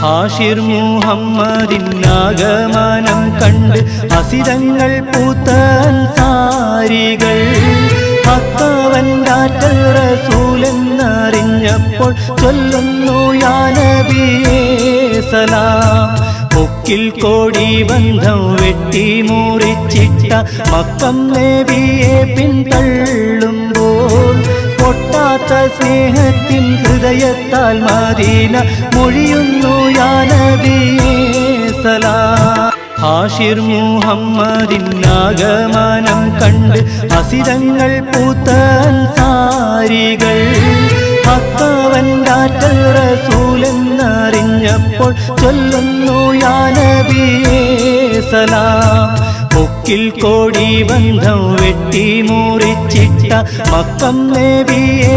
ഹാഷിർ മുഹമ്മദിൻ ആഗമനം കണ്ട് ഹസിതങ്ങൾ പൂത്ത അൻസാരികൾ ഹക്കവൻകാറ്റൽ റസൂലെന്നറിഞ്ഞപ്പോൾ ചൊല്ലുന്നു യാ നബിയേ സലാം. മുക്കിൽ കോടി ബന്ധം വെട്ടി മുറിച്ചിട്ട മക്കം നബിയെ പിന്തള്ളുമ്പോൾ പൊട്ടാത്ത സ്നേഹത്തിൻ ഹൃദയത്താൽ മദീന മൊഴിയുന്നു യാ നബിയേ സലാം. ഹാഷിർ മുഹമ്മദിൻ ആഗമനം കണ്ട് ഹസിതങ്ങൾ പൂത്ത അൻസാരികൾ ഹക്കവൻകാറ്റൽ റസൂലെന്നറിഞ്ഞപ്പോൾ ചൊല്ലുന്നു യാ നബിയേ സലാം. മുക്കിൽ കോടി ബന്ധം വെട്ടി മുറിച്ചിട്ട മക്കം നബിയെ